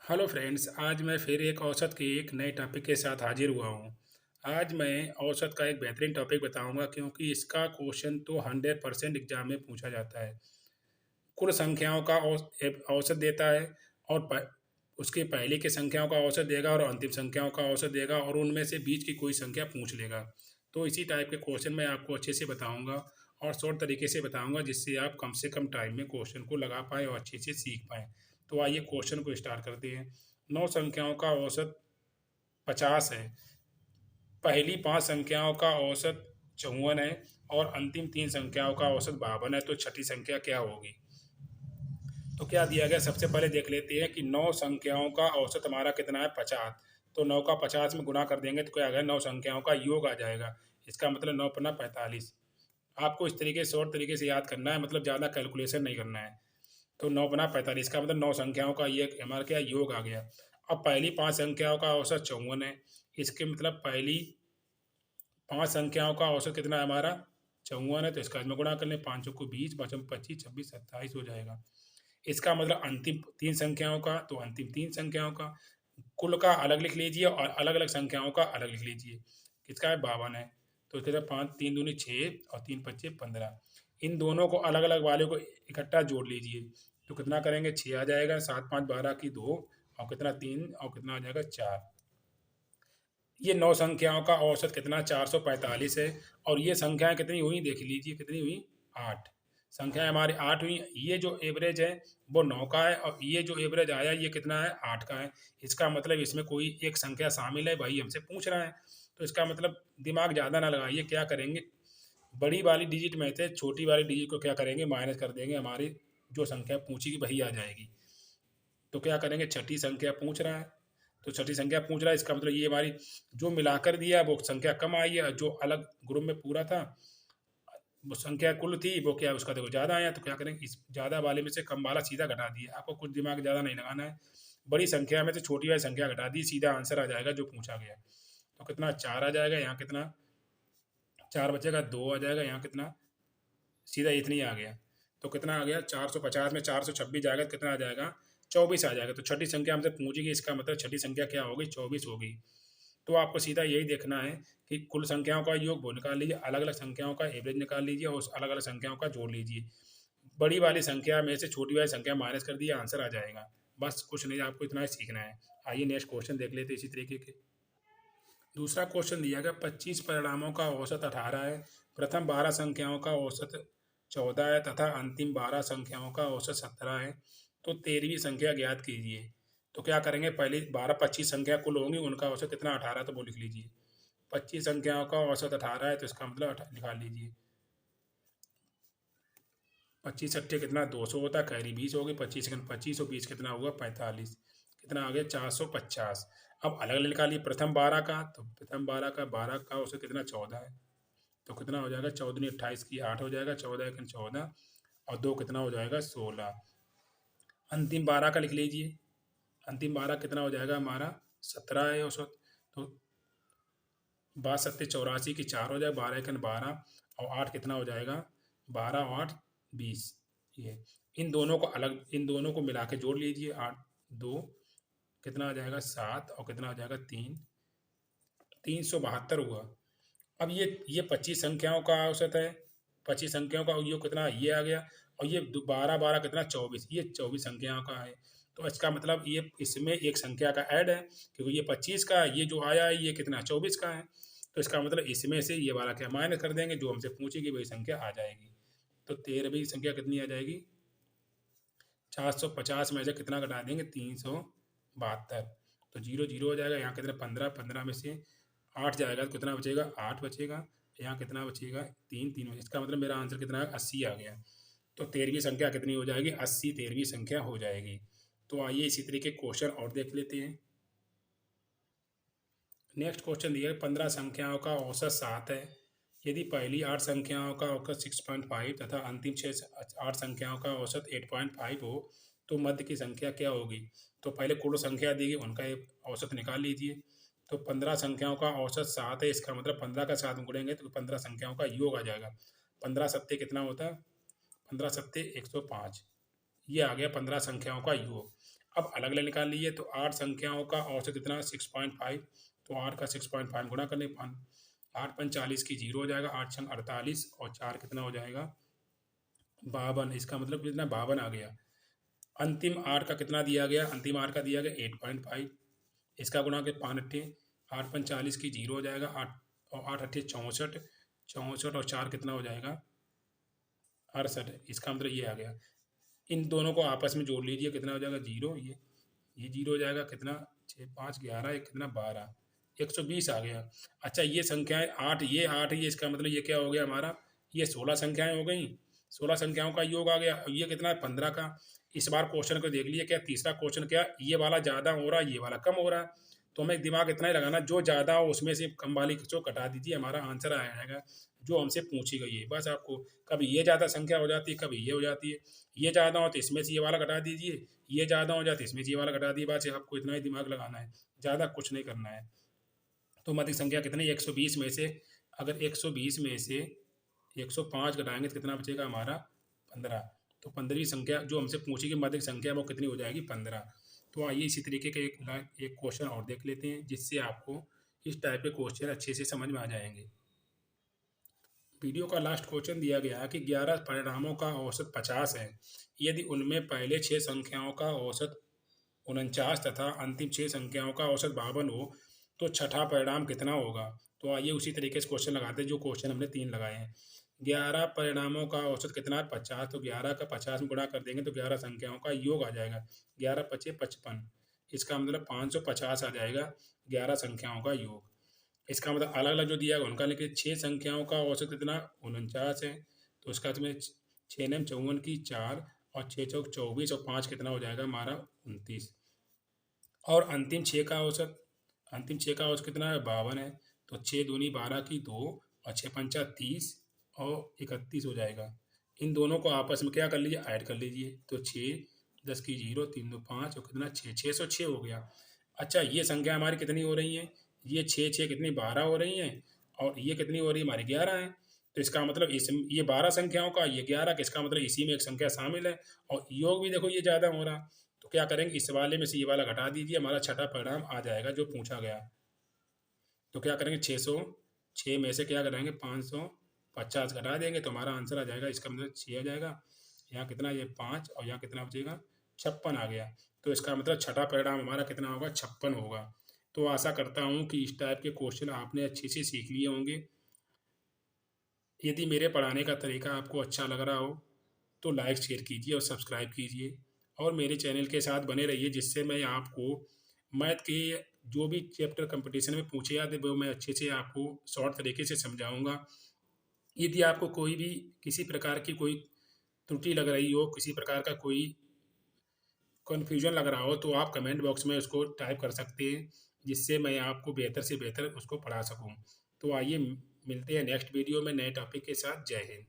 Hello friends, आज मैं फिर एक औसत के एक नए टॉपिक के साथ हाजिर हुआ हूँ। आज मैं औसत का एक बेहतरीन टॉपिक बताऊंगा क्योंकि इसका क्वेश्चन तो 100% एग्जाम में पूछा जाता है। कुल संख्याओं का औसत देता है और उसके पहले की संख्याओं का औसत देगा और अंतिम संख्याओं का औसत देगा और उनमें से बीच की कोई संख्या पूछ लेगा। तो इसी टाइप के क्वेश्चन मैं आपको अच्छे से बताऊंगा और शॉर्ट तरीके से बताऊंगा जिससे आप कम से कम टाइम में क्वेश्चन को लगा पाएँ और अच्छे से सीख पाएँ। तो आइए क्वेश्चन को स्टार्ट करते हैं। 9 संख्याओं का औसत 50 है। पहली 5 संख्याओं का औसत 54 है और अंतिम 3 संख्याओं का औसत 52 है, तो छठी संख्या क्या होगी? तो क्या दिया गया, सबसे पहले देख लेते हैं कि 9 संख्याओं का औसत हमारा कितना है, 50। तो 9 का 50 में गुणा कर देंगे तो क्या आ गया, 9 संख्याओं का योग आ जाएगा। इसका मतलब 9 पन्ना 45। आपको इस तरीके से शॉर्ट तरीके से याद करना है, मतलब ज़्यादा कैलकुलेशन नहीं करना है। तो 9 बना 45 का मतलब 9 संख्याओं का ये हमारा क्या योग आ गया। अब पहली 5 संख्याओं का औसत 54 है। इसके मतलब पहली 5 संख्याओं का औसत कितना है हमारा, 54 है। तो इसका इसमें गुणा कर लें, 5 को 20, 5 25, 26, 27 हो जाएगा। इसका मतलब अंतिम 3 संख्याओं का, तो अंतिम 3 संख्याओं का कुल का अलग लिख लीजिए और अलग अलग संख्याओं का अलग लिख लीजिए। किसका है, 52 है। तो इसके बाद 5 3 दूनी 6 और 3 पच्चे 15। इन दोनों को अलग अलग वाले को इकट्ठा जोड़ लीजिए। तो कितना करेंगे, 6 आ जाएगा, 7 5 12 की 2 और कितना 3 और कितना आ जाएगा 4। ये 9 संख्याओं का औसत कितना, 445 है। और ये संख्याएं कितनी हुई देख लीजिए, कितनी हुई, 8 संख्याएं हमारी 8 हुई। ये जो एवरेज है वो 9 का है और ये जो एवरेज आया ये कितना है, 8 का है। इसका मतलब इसमें कोई एक संख्या शामिल है, वही हमसे पूछ रहा है। तो इसका मतलब दिमाग ज़्यादा ना लगाइए, क्या करेंगे, बड़ी वाली डिजिट में से छोटी वाली डिजिट को क्या करेंगे, माइनस कर देंगे, हमारी जो संख्या पूछेगी वही आ जाएगी। तो क्या करेंगे, छठी संख्या पूछ रहा है, तो छठी संख्या पूछ रहा है, इसका मतलब ये हमारी जो मिलाकर दिया वो संख्या कम आई है, जो अलग ग्रुप में पूरा था वो संख्या कुल थी वो क्या उसका देखो ज़्यादा आया। तो क्या करेंगे, इस ज़्यादा वाले में से कम वाला सीधा घटा दिया। आपको कुछ दिमाग ज़्यादा नहीं लगाना है, बड़ी संख्या में से छोटी वाली संख्या घटा दी, सीधा आंसर आ जाएगा जो पूछा गया। तो कितना, 4 आ जाएगा, यहाँ कितना 4 बचेगा, 2 आ जाएगा, यहाँ कितना सीधा इतनी आ गया। तो कितना आ गया, 450 में 426 जाएगा तो कितना आ जाएगा, 24 आ जाएगा। तो छठी संख्या हमसे पूछेगी, इसका मतलब छठी संख्या क्या होगी, 24 होगी। तो आपको सीधा यही देखना है कि कुल संख्याओं का योग वो निकाल लीजिए, अलग अलग संख्याओं का एवरेज निकाल लीजिए और उस अलग अलग संख्याओं का जोड़ लीजिए। बड़ी वाली संख्या में से छोटी वाली संख्या माइनस कर दिए, आंसर आ जाएगा। बस कुछ नहीं, आपको इतना ही सीखना है। आइए नेक्स्ट क्वेश्चन देख लेते हैं इसी तरीके के। दूसरा क्वेश्चन दिया गया, 25 परिणामों का औसत 18 है। प्रथम 12 संख्याओं का औसत 14 है तथा अंतिम 12 संख्याओं का औसत 17 है। तो 13वीं संख्या ज्ञात कीजिए। तो क्या करेंगे, पहले 12 25 संख्या कुल होंगी, उनका औसत कितना, 18, तो वो लिख लीजिए। 25 संख्याओं का औसत 18 है, तो इसका मतलब निकाल लीजिए। 25 अट्ठे कितना, 200 होता है, कैरी 20 होगी, 25 सेकंड 25 और 20 कितना हुआ, 45। कितना आ गया, 450। अब अलग अलग निकालिए, प्रथम 12 का, तो प्रथम 12 का, 12 का औसत कितना, 14 है। तो कितना हो जाएगा, 14 28 की 8 हो जाएगा, 14 एक 14 और 2 कितना हो जाएगा, 16। अंतिम 12 का लिख लीजिए। अंतिम 12 कितना हो जाएगा हमारा, 17 है औसत। तो 12 सत्ते 84 की 4 हो जाएगा, 12 एक 12 और 8 कितना हो जाएगा, 12 और 8 20। ये इन दोनों को अलग, इन दोनों को मिला के जोड़ लीजिए, 8 2 कितना आ जाएगा, 7 और कितना आ जाएगा, 3, 372 हुआ। अब ये 25 संख्याओं का औसत है, 25 संख्याओं का योग कितना, ये आ गया। और ये 12 12 कितना, 24, ये 24 संख्याओं का है। तो इसका मतलब ये इसमें एक संख्या का ऐड है, क्योंकि ये 25 का है, ये जो आया है ये कितना, 24 का है। तो इसका मतलब इसमें से ये वाला क्या माइनस कर देंगे, जो हमसे पूछेगी वही संख्या आ जाएगी। तो 13वीं संख्या कितनी आ जाएगी, 450 में से कितना घटा देंगे, 372। तो जीरो जीरो हो जाएगा, यहाँ कितना 15, 15 में से 8 जाएगा तो कितना बचेगा, 8 बचेगा। यहाँ कितना बचेगा, 3 3 बचेगा। इसका मतलब मेरा आंसर कितना है, 80 आ गया। तो 13वीं संख्या कितनी हो जाएगी, 80 13वीं संख्या हो जाएगी। तो आइए इसी तरीके क्वेश्चन और देख लेते हैं। नेक्स्ट क्वेश्चन दिया है, 15 संख्याओं का औसत 7 है। यदि पहली 8 संख्याओं का औसत 6.5 तथा अंतिम 8 संख्याओं का औसत 8.5 हो, तो मध्य की संख्या क्या होगी? तो पहले कुल संख्या दी गई उनका एक औसत निकाल लीजिए। तो 15 संख्याओं का औसत 7 है, इसका मतलब 15 का 7 गुणेंगे तो 15 संख्याओं का योग आ जाएगा। 15 सत्ते कितना होता है, 15 सत्ते 105। ये आ गया 15 संख्याओं का योग। अब अलग-अलग निकाल लीजिए, तो 8 संख्याओं का औसत कितना 6.5, तो 8 का 6.5 गुणा कर लें, 8 पंच 40 की 0 हो जाएगा, 8 छंग 48 और 4 कितना हो जाएगा 52, इसका मतलब कितना 52 आ गया। अंतिम 8 का कितना दिया गया, अंतिम 8 का दिया गया 8.5, इसका गुणा के 5 अट्ठे 8 पंच 40 की 0 हो जाएगा, 8 और 8 अट्ठे 64, 64 और 4 कितना हो जाएगा 68, इसका मतलब ये आ गया। इन दोनों को आपस में जोड़ लीजिए, कितना हो जाएगा 0, ये 0 हो जाएगा, कितना 6 5 11, ये कितना 12, 120 आ गया। अच्छा ये संख्याएं 8 ये 8 ये, इसका मतलब ये क्या हो गया हमारा, ये 16 संख्याएं हो गई, 16 संख्याओं का योग आ गया। ये कितना है 15 का। इस बार क्वेश्चन को देख लीजिए, क्या तीसरा क्वेश्चन क्या, ये वाला ज़्यादा हो रहा है, ये वाला कम हो रहा है, तो हमें दिमाग इतना ही लगाना, जो ज़्यादा हो उसमें से कम वाली को कटा दीजिए, हमारा आंसर आ जाएगा जो हमसे पूछी गई है। बस आपको कभी ये ज़्यादा संख्या हो जाती है, कभी ये हो जाती है, ये ज़्यादा हो तो इसमें से ये वाला घटा दीजिए, ये ज़्यादा हो जाए तो इसमें से ये वाला घटा दिए, बस आपको इतना ही दिमाग लगाना है, ज़्यादा कुछ नहीं करना है। तो मध्य संख्या कितनी 120 में से, अगर 120 में से 105 घटाएंगे तो कितना बचेगा हमारा 15, तो 15वीं संख्या जो हमसे पूछी गई मध्य संख्या वो कितनी हो जाएगी 15। तो आइए इसी तरीके का एक क्वेश्चन और देख लेते हैं, जिससे आपको इस टाइप के क्वेश्चन अच्छे से समझ में आ जाएंगे। वीडियो का लास्ट क्वेश्चन दिया गया है कि 11 परिणामों का औसत 50 है, यदि उनमें पहले 6 संख्याओं का औसत 49 तथा अंतिम 6 संख्याओं का औसत 52 हो, तो छठा परिणाम कितना होगा। तो आइए उसी तरीके से क्वेश्चन लगाते हैं जो क्वेश्चन हमने 3 लगाए हैं। 11 परिणामों का औसत कितना है 50, तो 11 का 50 में गुणा कर देंगे तो 11 संख्याओं का योग आ जाएगा, 11 पचे 55, इसका मतलब 550 आ जाएगा 11 संख्याओं का योग। इसका मतलब अलग अलग जो दिया है उनका लिखिए। 6 संख्याओं का औसत कितना 49 है, तो उसका तुम्हें 6 नेम 54 की 4 और 6 चौक 24 और 5 कितना हो जाएगा हमारा 29, और अंतिम छः का औसत कितना है 52 है, तो 6 दूनी 12 की 2 और 6 पंचा 30 और 31 हो जाएगा। इन दोनों को आपस में क्या कर लीजिए ऐड कर लीजिए, तो 6 10 की 0 3 2 5 और कितना 606 हो गया। अच्छा ये संख्या हमारी कितनी हो रही है, ये 6 कितनी 12 हो रही हैं, और ये कितनी हो रही है हमारी 11 है। तो इसका मतलब इस ये 12 संख्याओं का ये 11 का, इसका मतलब इसी में एक संख्या शामिल है, और योग भी देखो ये ज़्यादा हो रहा। तो क्या करेंगे इस वाले में से ये वाला घटा दीजिए, हमारा छठा परिणाम आ जाएगा जो पूछा गया। तो क्या करेंगे 606 में से क्या करेंगे 550 घटा देंगे तो हमारा आंसर आ जाएगा, इसका मतलब 6 आ जाएगा, यहाँ कितना ये 5 और यहाँ कितना बचेगा 56 आ गया। तो इसका मतलब छठा परिणाम हमारा कितना होगा 56 होगा। तो आशा करता हूँ कि इस टाइप के क्वेश्चन आपने अच्छे से सीख लिए होंगे। यदि मेरे पढ़ाने का तरीका आपको अच्छा लग रहा हो तो लाइक शेयर कीजिए और सब्सक्राइब कीजिए, और मेरे चैनल के साथ बने रहिए, जिससे मैं आपको मैथ के जो भी चैप्टर कंपटीशन में पूछे जाते वो मैं अच्छे से आपको शॉर्ट तरीके से समझाऊंगा। यदि आपको कोई भी किसी प्रकार की कोई त्रुटि लग रही हो, किसी प्रकार का कोई कन्फ्यूजन लग रहा हो, तो आप कमेंट बॉक्स में उसको टाइप कर सकते हैं, जिससे मैं आपको बेहतर से बेहतर उसको पढ़ा सकूं। तो आइए मिलते हैं नेक्स्ट वीडियो में नए टॉपिक के साथ। जय हिंद।